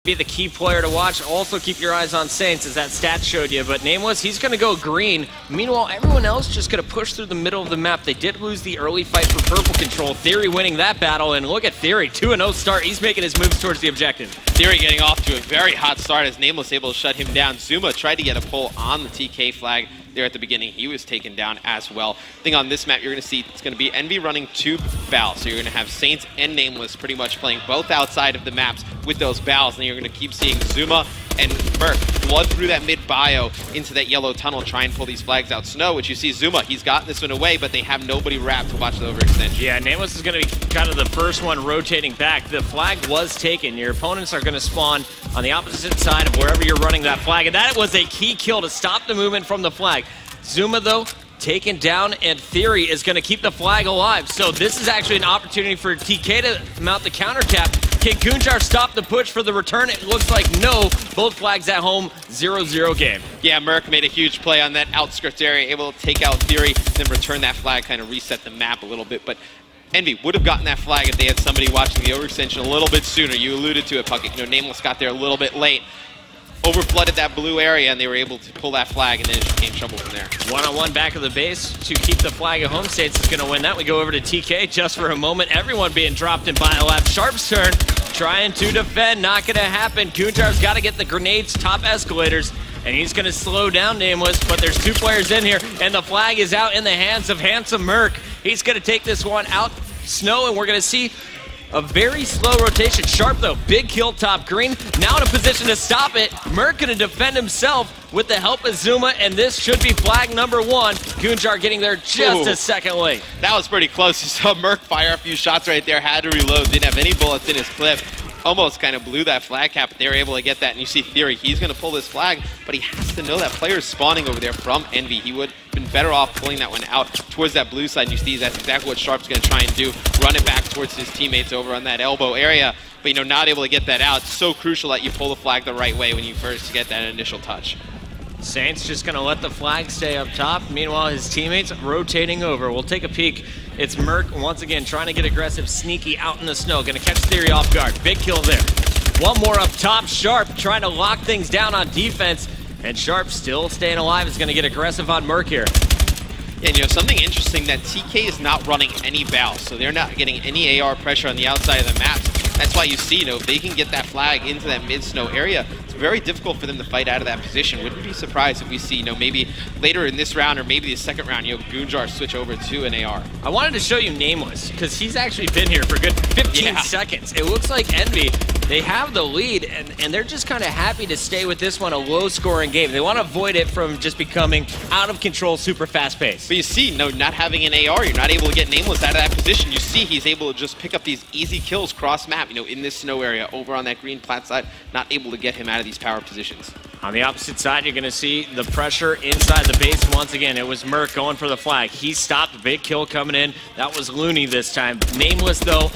be the key player to watch. Also keep your eyes on Saints, as that stat showed you. But Nameless, he's going to go green. Meanwhile, everyone else just going to push through the middle of the map. They did lose the early fight for purple control. Theory winning that battle, and look at Theory, 2-0 start. He's making his moves towards the objective. Theory getting off to a very hot start as Nameless able to shut him down. Zuma tried to get a pull on the TK flag there at the beginning. He was taken down as well. I think on this map you're going to see it's going to be Envy running 2 battles. So you're going to have Saints and Nameless pretty much playing both outside of the maps with those battles, and you're going to keep seeing Zuma and Merc flood through that mid-bio into that yellow tunnel, try and pull these flags out. Snow, which you see Zuma, he's gotten this one away, but they have nobody wrapped to watch the overextension. Yeah, Nameless is going to be kind of the first one rotating back. The flag was taken. Your opponents are going to spawn on the opposite side of wherever you're running that flag, and that was a key kill to stop the movement from the flag. Zuma, though, taken down, and Theory is going to keep the flag alive. So this is actually an opportunity for TK to mount the counter cap. Can Gunjar stop the push for the return? It looks like no. Both flags at home, 0-0 game. Yeah, Merc made a huge play on that outskirts area, able to take out Theory, then return that flag, kind of reset the map a little bit. But Envy would have gotten that flag if they had somebody watching the overextension a little bit sooner. You alluded to it, Puckett. You know, Nameless got there a little bit late. Overflooded that blue area, and they were able to pull that flag, and then it just became trouble from there. One-on-one back of the base to keep the flag at home. Saints is going to win that. We go over to TK just for a moment. Everyone being dropped in bio lap. Sharp's turn, trying to defend. Not going to happen. Gunjar's got to get the grenades, top escalators, and he's going to slow down Nameless, but there's 2 players in here, and the flag is out in the hands of Handsome Merc. He's going to take this one out, Snow, and we're going to see a very slow rotation. Sharp, though, big kill top green. Now in a position to stop it. Merc going to defend himself with the help of Zuma, and this should be flag number 1. Gunjar getting there just a second late. That was pretty close. You saw Merc fire a few shots right there, had to reload, didn't have any bullets in his clip. Almost kind of blew that flag cap, but they were able to get that. And you see Theory, he's going to pull this flag, but he has to know that player is spawning over there from Envy. He would have been better off pulling that one out towards that blue side. And you see that's exactly what Sharp's going to try and do, run it back towards his teammates over on that elbow area. But, you know, not able to get that out. It's so crucial that you pull the flag the right way when you first get that initial touch. Saints just going to let the flag stay up top. Meanwhile, his teammates rotating over. We'll take a peek. It's Merc once again trying to get aggressive, sneaky out in the snow. Going to catch Theory off guard. Big kill there. One more up top. Sharp trying to lock things down on defense. And Sharp still staying alive. Is going to get aggressive on Merc here. And you know, something interesting that TK is not running any battles, so they're not getting any AR pressure on the outside of the map. That's why you see, you know, if they can get that flag into that mid-snow area, it's very difficult for them to fight out of that position. Wouldn't be surprised if we see, you know, maybe later in this round or maybe the second round, you know, Gunjar switch over to an AR. I wanted to show you Nameless, because he's actually been here for a good 15 seconds. It looks like Envy, they have the lead, and they're just kind of happy to stay with this one, a low-scoring game. They want to avoid it from just becoming out of control, super fast-paced. But you see, no, not having an AR, you're not able to get Nameless out of that position. You see he's able to just pick up these easy kills cross-map, you know, in this snow area, over on that green plat side, not able to get him out of these power positions. On the opposite side, you're going to see the pressure inside the base once again. It was Merc going for the flag. He stopped, the big kill coming in. That was Looney this time. Nameless, though,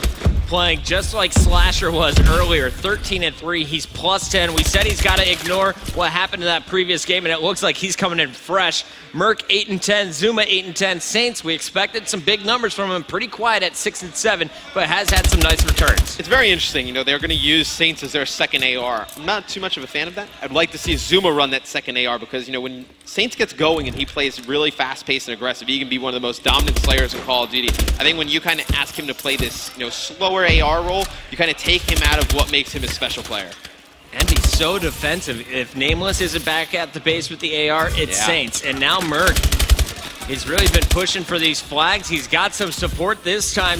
playing just like Slasher was earlier, 13-3. He's plus 10. We said he's got to ignore what happened in that previous game, and it looks like he's coming in fresh. Merc 8-10, Zuma 8-10. Saints, we expected some big numbers from him. Pretty quiet at 6-7, but has had some nice returns. It's very interesting. You know, they're going to use Saints as their second AR. I'm not too much of a fan of that. I'd like to see Zuma run that second AR because, you know, when Saints gets going and he plays really fast-paced and aggressive, he can be one of the most dominant slayers in Call of Duty. I think when you kind of ask him to play this, you know, slower AR role, you kind of take him out of what makes him a special player. And he's so defensive. If Nameless isn't back at the base with the AR, it's Saints. And now Merc, he's really been pushing for these flags. He's got some support this time.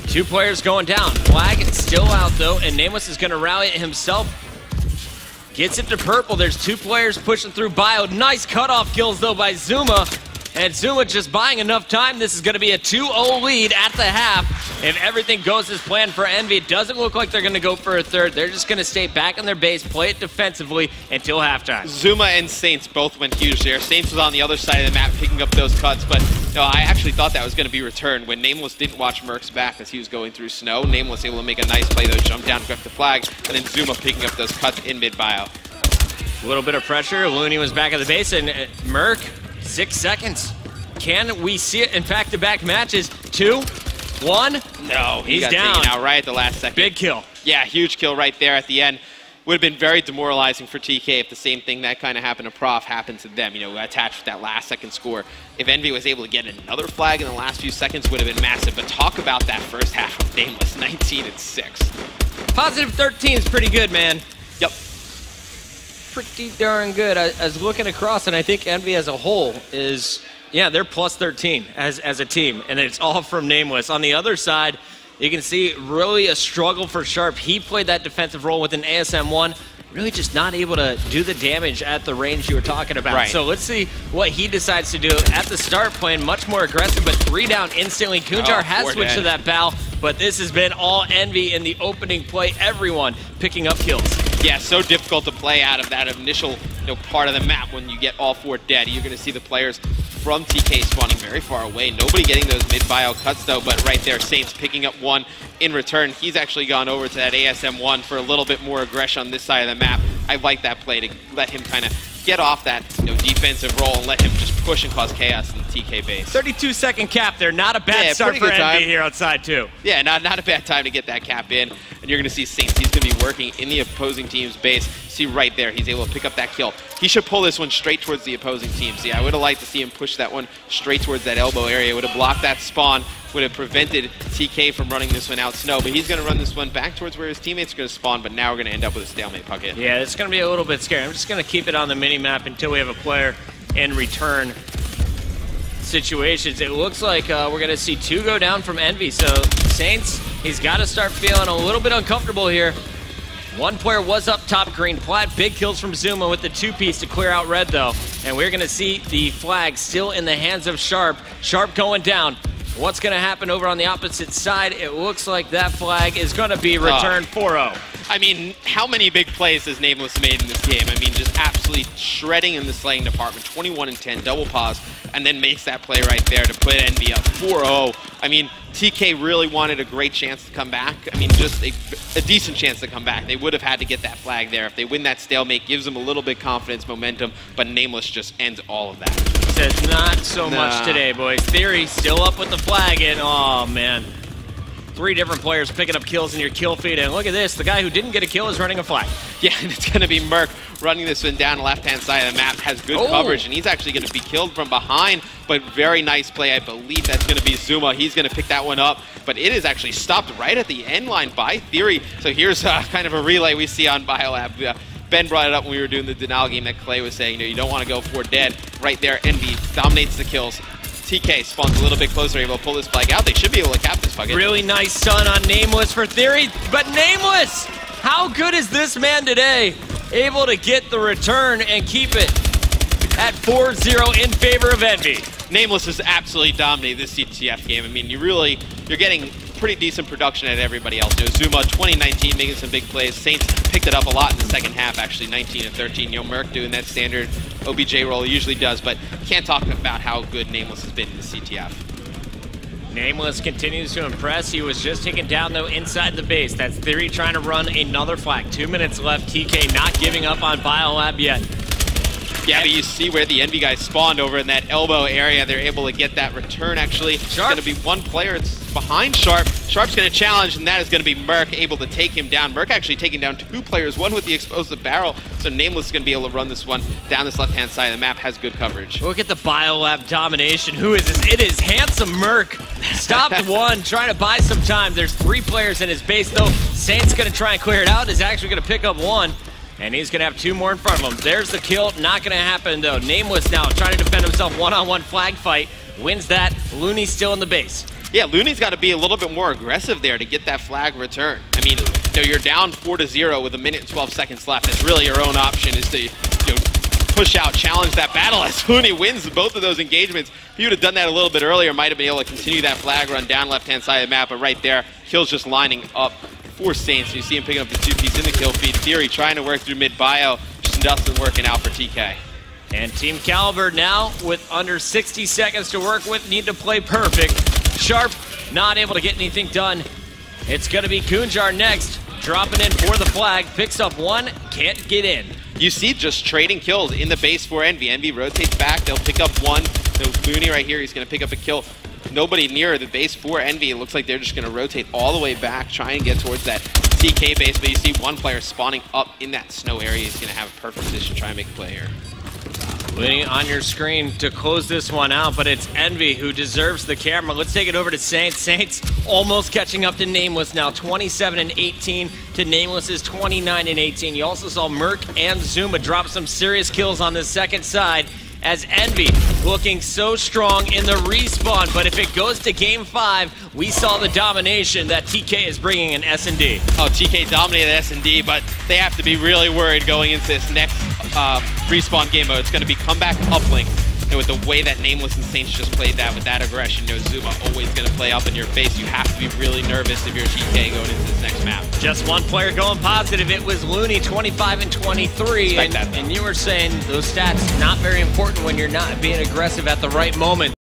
2 players going down. Flag still out, though, and Nameless is going to rally it himself. Gets it to purple. There's 2 players pushing through bio. Nice cutoff kills, though, by Zuma. And Zuma just buying enough time. This is going to be a 2-0 lead at the half. If everything goes as planned for Envy, it doesn't look like they're going to go for a third. They're just going to stay back on their base, play it defensively until halftime. Zuma and Saints both went huge there. Saints was on the other side of the map picking up those cuts, but no, I actually thought that was going to be returned when Nameless didn't watch Merc's back as he was going through snow. Nameless able to make a nice play, though, jump down, grab the flag, and then Zuma picking up those cuts in mid-bio. A little bit of pressure. Looney was back at the base, and Merc, 6 seconds. Can we see it in back-to-back matches? 2, 1. No, he he's got down. taken out right at the last second. Big kill. Yeah, huge kill right there at the end. Would have been very demoralizing for TK if the same thing that kind of happened to Prof happened to them, you know, attached with that last second score. If Envy was able to get another flag in the last few seconds, would have been massive. But talk about that first half of Nameless, 19-6. Positive 13 is pretty good, man. Yep. Pretty darn good. I was looking across, and I think Envy as a whole is, yeah, they're plus 13 as a team, and it's all from Nameless. On the other side, you can see really a struggle for Sharp. He played that defensive role with an ASM-1, really just not able to do the damage at the range you were talking about. Right. So let's see what he decides to do. At the start, playing much more aggressive, but 3 down instantly. Kunjar has switched to that bow, but this has been all Envy in the opening play. Everyone picking up kills. Yeah, so difficult to play out of that initial part of the map when you get all 4 dead. You're going to see the players from TK spawning very far away. Nobody getting those mid-bio cuts though, but right there, Saints picking up 1 in return. He's actually gone over to that ASM-1 for a little bit more aggression on this side of the map. I like that play to let him kind of get off that defensive role and let him just push and cause chaos in the TK base. 32-second cap there. Not a bad start for Envy here outside too. Yeah, not a bad time to get that cap in. And you're going to see Saints. He's going to be working in the opposing team's base. See right there, he's able to pick up that kill. He should pull this one straight towards the opposing team. See, I would have liked to see him push that one straight towards that elbow area. Would have blocked that spawn. Would have prevented TK from running this one out snow. But he's going to run this one back towards where his teammates are going to spawn. But now we're going to end up with a stalemate pucket. Yeah, it's going to be a little bit scary. I'm just going to keep it on the mini-map until we have a player in return situations. It looks like we're going to see 2 go down from Envy. So Saints, he's got to start feeling a little bit uncomfortable here. 1 player was up top green. Plat, big kills from Zuma with the 2-piece to clear out red though. And we're going to see the flag still in the hands of Sharp. Sharp going down. What's going to happen over on the opposite side? It looks like that flag is going to be returned 4-0. I mean, how many big plays has Nameless made in this game? I mean, just absolutely shredding in the slaying department. 21 and 10, double pause, and then makes that play right there to put Envy up 4-0. I mean, TK really wanted a great chance to come back. I mean, just a decent chance to come back. They would have had to get that flag there. If they win that stalemate, gives them a little bit confidence, momentum, but Nameless just ends all of that. Says not so much today, boys. Theory still up with the flag, and oh man. 3 different players picking up kills in your kill feed, and look at this, the guy who didn't get a kill is running a flag. Yeah, and it's going to be Merc running this one down the left-hand side of the map, has good coverage, and he's actually going to be killed from behind, but very nice play. I believe that's going to be Zuma. He's going to pick that one up, but it is actually stopped right at the end line by Theory. So here's kind of a relay we see on Biolab. Ben brought it up when we were doing the denial game that Clay was saying, you don't want to go for dead. Right there, Envy dominates the kills. TK spawns a little bit closer, able to pull this flag out. They should be able to cap this bucket. Really nice stun on Nameless for Theory, but Nameless! How good is this man today? Able to get the return and keep it at 4-0 in favor of Envy. Nameless has absolutely dominated this CTF game. I mean, you're getting pretty decent production at everybody else. Zuma, 2019, making some big plays. Saints picked it up a lot in the second half, actually, 19 and 13. Merc doing that standard OBJ role, he usually does, but can't talk about how good Nameless has been in the CTF. Nameless continues to impress. He was just taken down, though, inside the base. That's Theory trying to run another flag. 2 minutes left. TK not giving up on Biolab yet. Yeah, but you see where the Envy guys spawned over in that elbow area. They're able to get that return, actually. It's going to be 1 player. It's behind Sharp. Sharp's going to challenge, and that is going to be Merc, able to take him down. Merc actually taking down 2 players, 1 with the explosive barrel. So Nameless is going to be able to run this one down this left-hand side of the map. Has good coverage. Look at the Biolab domination. Who is this? It is handsome Merc. Stopped 1, trying to buy some time. There's 3 players in his base, though. Saint's going to try and clear it out. Is actually going to pick up 1. And he's going to have 2 more in front of him. There's the kill. Not going to happen, though. Nameless now trying to defend himself. One-on-one flag fight. Wins that. Looney's still in the base. Yeah, Looney's got to be a little bit more aggressive there to get that flag return. I mean, you're down 4-0 with 1 minute and 12 seconds left. It's really your own option is to push out, challenge that battle as Looney wins both of those engagements. If you would have done that a little bit earlier, might have been able to continue that flag run down left-hand side of the map. But right there, Kill's just lining up for Saints. You see him picking up the 2-piece in the kill feed. Theory trying to work through mid-bio. Just nothing working out for TK. And Team Kaliber now with under 60 seconds to work with, need to play perfect. Sharp not able to get anything done. It's going to be Kunjar next, dropping in for the flag, picks up 1, can't get in. You see just trading kills in the base for Envy. Envy rotates back, they'll pick up 1. So Looney right here, he's going to pick up a kill. Nobody near the base for Envy. It looks like they're just going to rotate all the way back, try and get towards that TK base, but you see one player spawning up in that snow area. He's going to have a perfect position to try and make a play here. Waiting on your screen to close this one out, but it's Envy who deserves the camera. Let's take it over to Saints. Saints almost catching up to Nameless now, 27-18 to Nameless's 29-18. You also saw Merc and Zuma drop some serious kills on the second side as Envy looking so strong in the respawn. But if it goes to Game 5, we saw the domination that TK is bringing in S&D. Oh, TK dominated S&D, but they have to be really worried going into this next respawn game mode. It's going to be comeback uplink. And with the way that Nameless and Saints just played that with that aggression, Zuma always going to play up in your face. You have to be really nervous if you're TK going into this next map. Just one player going positive. It was Looney, 25-23. And you were saying those stats not very important when you're not being aggressive at the right moment.